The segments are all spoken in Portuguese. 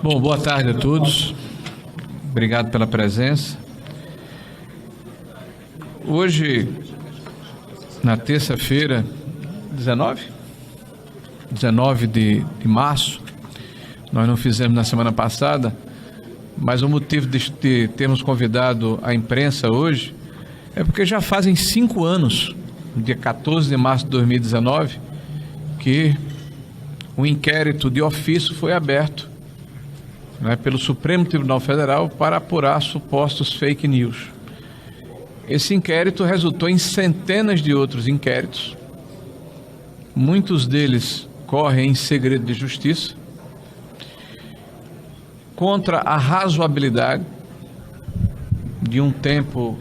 Bom, boa tarde a todos. Obrigado pela presença. Hoje, na terça-feira, 19 de março, nós não fizemos na semana passada, mas o motivo de termos convidado a imprensa hoje é porque já fazem 5 anos, no dia 14 de março de 2019, que um inquérito de ofício foi aberto, né, pelo Supremo Tribunal Federal para apurar supostos fake news. Esse inquérito resultou em centenas de outros inquéritos, muitos deles correm em segredo de justiça, contra a razoabilidade de um tempo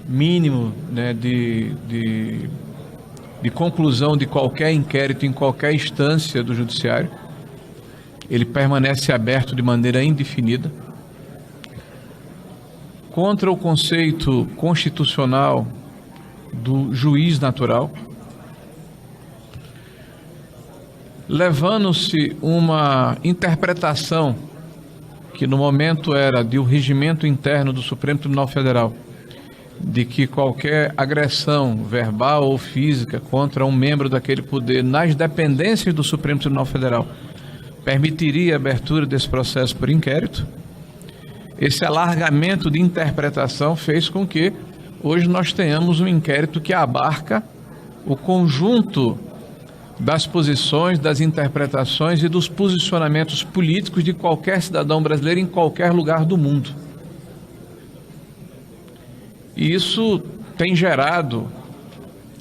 mínimo, né, de conclusão de qualquer inquérito em qualquer instância do judiciário. Ele permanece aberto de maneira indefinida, contra o conceito constitucional do juiz natural, levando-se uma interpretação que no momento era de um regimento interno do Supremo Tribunal Federal, de que qualquer agressão verbal ou física contra um membro daquele poder nas dependências do Supremo Tribunal Federal permitiria a abertura desse processo por inquérito. Esse alargamento de interpretação fez com que hoje nós tenhamos um inquérito que abarca o conjunto das posições, das interpretações e dos posicionamentos políticos de qualquer cidadão brasileiro em qualquer lugar do mundo. E isso tem gerado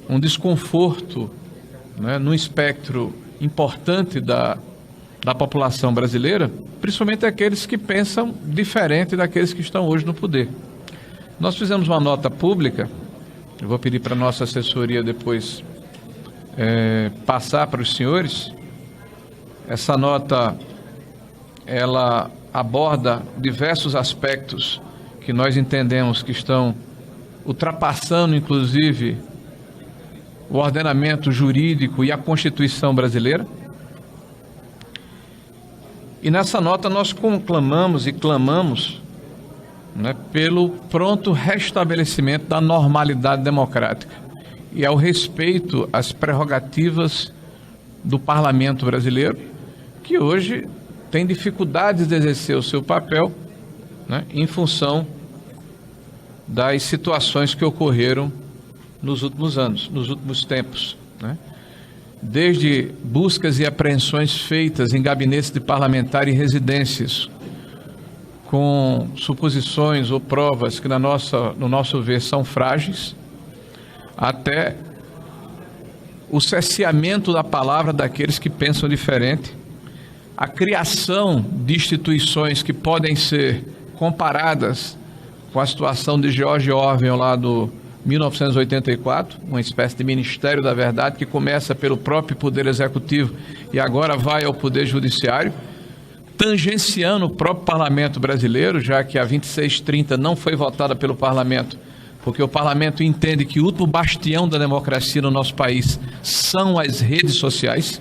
um desconforto, né, no espectro importante da população brasileira, principalmente aqueles que pensam diferente daqueles que estão hoje no poder. Nós fizemos uma nota pública, eu vou pedir para a nossa assessoria depois passar para os senhores. Essa nota, ela aborda diversos aspectos que nós entendemos que estão ultrapassando, inclusive, o ordenamento jurídico e a Constituição brasileira. E nessa nota nós conclamamos e clamamos, né, pelo pronto restabelecimento da normalidade democrática e ao respeito às prerrogativas do parlamento brasileiro, que hoje tem dificuldades de exercer o seu papel, né, em função das situações que ocorreram nos últimos anos, nos últimos tempos, né? Desde buscas e apreensões feitas em gabinetes de parlamentar e residências, com suposições ou provas que, no nosso ver, são frágeis, até o cerceamento da palavra daqueles que pensam diferente, a criação de instituições que podem ser comparadas com a situação de George Orwell lá do 1984, uma espécie de Ministério da Verdade que começa pelo próprio Poder Executivo e agora vai ao Poder Judiciário, tangenciando o próprio Parlamento brasileiro, já que a 2630 não foi votada pelo Parlamento, porque o Parlamento entende que o último bastião da democracia no nosso país são as redes sociais,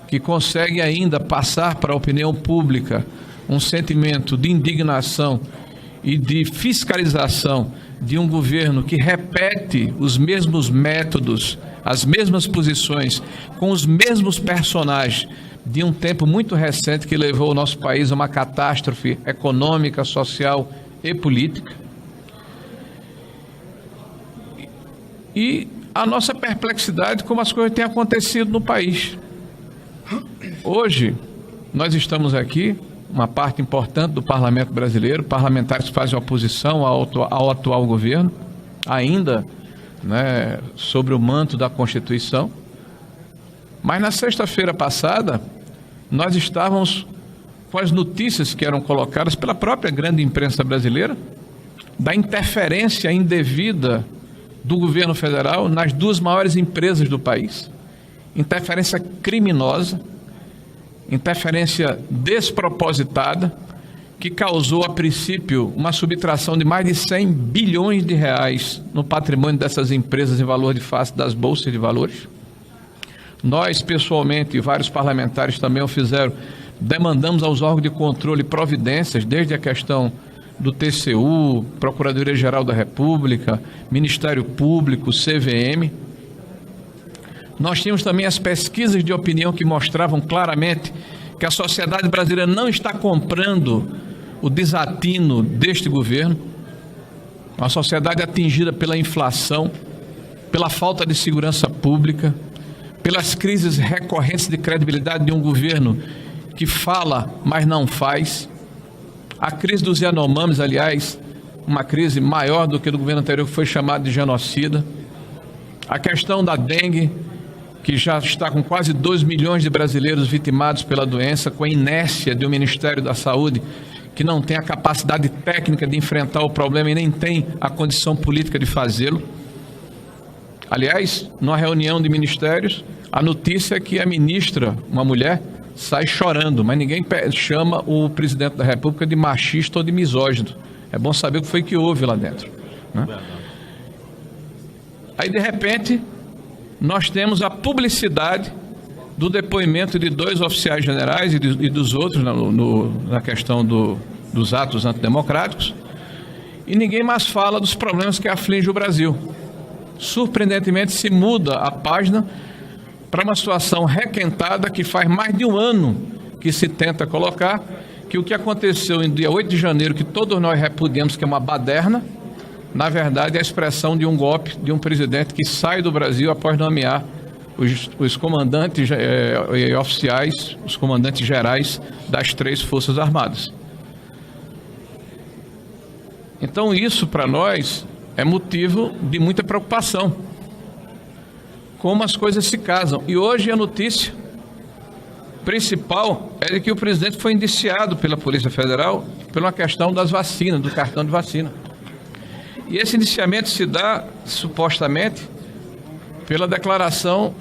que conseguem ainda passar para a opinião pública um sentimento de indignação e de fiscalização de um governo que repete os mesmos métodos, as mesmas posições, com os mesmos personagens de um tempo muito recente que levou o nosso país a uma catástrofe econômica, social e política. E a nossa perplexidade como as coisas têm acontecido no país. Hoje, nós estamos aqui, uma parte importante do parlamento brasileiro, parlamentares que fazem oposição ao atual governo, ainda, né, sobre o manto da Constituição. Mas na sexta-feira passada, nós estávamos com as notícias que eram colocadas pela própria grande imprensa brasileira, da interferência indevida do governo federal nas duas maiores empresas do país, interferência criminosa, interferência despropositada, que causou, a princípio, uma subtração de mais de 100 bilhões de reais no patrimônio dessas empresas em valor de face das bolsas de valores. Nós, pessoalmente, e vários parlamentares também o fizeram, demandamos aos órgãos de controle providências, desde a questão do TCU, Procuradoria-Geral da República, Ministério Público, CVM. Nós tínhamos também as pesquisas de opinião que mostravam claramente que a sociedade brasileira não está comprando o desatino deste governo, uma sociedade atingida pela inflação, pela falta de segurança pública, pelas crises recorrentes de credibilidade de um governo que fala, mas não faz. A crise dos Yanomamis, aliás, uma crise maior do que do governo anterior, que foi chamado de genocida. A questão da dengue, que já está com quase 2 milhões de brasileiros vitimados pela doença, com a inércia do Ministério da Saúde, que não tem a capacidade técnica de enfrentar o problema e nem tem a condição política de fazê-lo. Aliás, numa reunião de ministérios, a notícia é que a ministra, uma mulher, sai chorando, mas ninguém chama o presidente da República de machista ou de misógino. É bom saber o que foi que houve lá dentro, né? Aí, de repente, nós temos a publicidade do depoimento de 2 oficiais generais e dos outros na questão dos atos antidemocráticos, e ninguém mais fala dos problemas que afligem o Brasil. Surpreendentemente, se muda a página para uma situação requentada que faz mais de um ano que se tenta colocar, que o que aconteceu em dia 8 de janeiro, que todos nós repudiamos que é uma baderna, na verdade é a expressão de um golpe de um presidente que sai do Brasil após nomear os comandantes oficiais, os comandantes gerais das 3 Forças Armadas. Então isso para nós é motivo de muita preocupação, como as coisas se casam. E hoje a notícia principal é de que o presidente foi indiciado pela Polícia Federal por uma questão das vacinas, do cartão de vacina. E esse indiciamento se dá, supostamente, pela declaração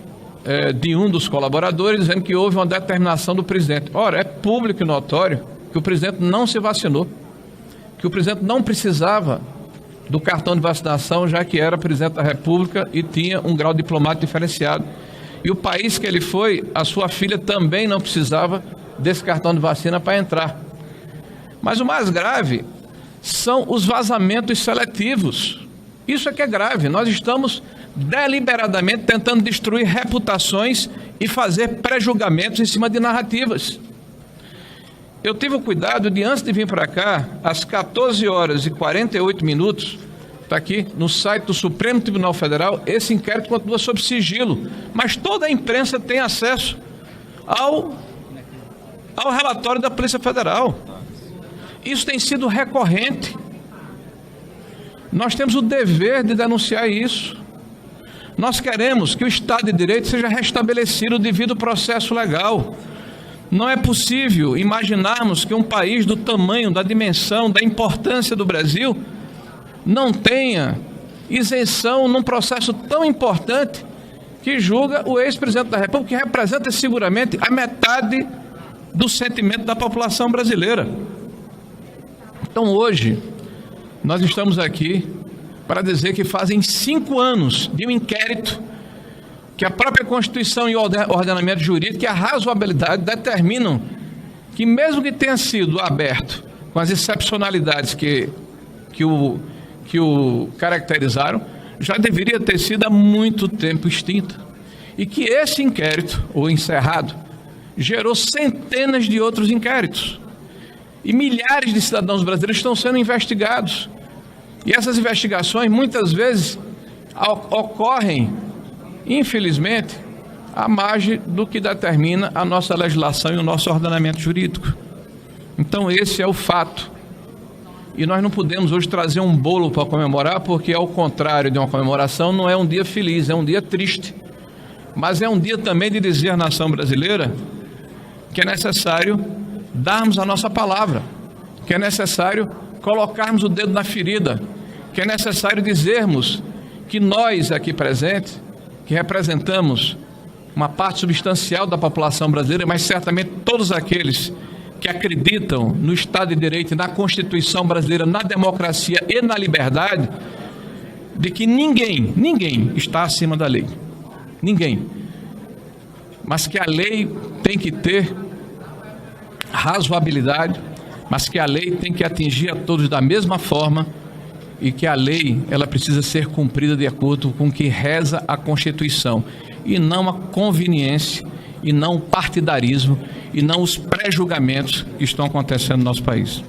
de um dos colaboradores, dizendo que houve uma determinação do presidente. Ora, é público e notório que o presidente não se vacinou, que o presidente não precisava do cartão de vacinação, já que era presidente da República e tinha um grau diplomático diferenciado. E o país que ele foi, a sua filha também não precisava desse cartão de vacina para entrar. Mas o mais grave são os vazamentos seletivos. Isso é que é grave. Nós estamos deliberadamente tentando destruir reputações e fazer pré-julgamentos em cima de narrativas. Eu tive o cuidado de, antes de vir para cá, às 14h48, está aqui no site do Supremo Tribunal Federal, esse inquérito continua sob sigilo, mas toda a imprensa tem acesso ao relatório da Polícia Federal. Isso tem sido recorrente. Nós temos o dever de denunciar isso. Nós queremos que o Estado de Direito seja restabelecido o devido processo legal. Não é possível imaginarmos que um país do tamanho, da dimensão, da importância do Brasil não tenha isenção num processo tão importante que julga o ex-presidente da República, que representa seguramente a metade do sentimento da população brasileira. Então hoje, nós estamos aqui para dizer que fazem 5 anos de um inquérito que a própria Constituição e o ordenamento jurídico e a razoabilidade determinam que, mesmo que tenha sido aberto com as excepcionalidades que o caracterizaram, já deveria ter sido há muito tempo extinta. E que esse inquérito, ou encerrado, gerou centenas de outros inquéritos. E milhares de cidadãos brasileiros estão sendo investigados. E essas investigações, muitas vezes, ocorrem, infelizmente, à margem do que determina a nossa legislação e o nosso ordenamento jurídico. Então, esse é o fato. E nós não podemos hoje trazer um bolo para comemorar, porque, ao contrário de uma comemoração, não é um dia feliz, é um dia triste. Mas é um dia também de dizer à nação brasileira que é necessário darmos a nossa palavra, que é necessário colocarmos o dedo na ferida, que é necessário dizermos que nós aqui presentes, que representamos uma parte substancial da população brasileira, mas certamente todos aqueles que acreditam no Estado de Direito, na Constituição brasileira, na democracia e na liberdade, de que ninguém está acima da lei. Ninguém. Mas que a lei tem que ter razoabilidade, mas que a lei tem que atingir a todos da mesma forma e que a lei ela precisa ser cumprida de acordo com o que reza a Constituição e não a conveniência e não o partidarismo e não os pré-julgamentos que estão acontecendo no nosso país.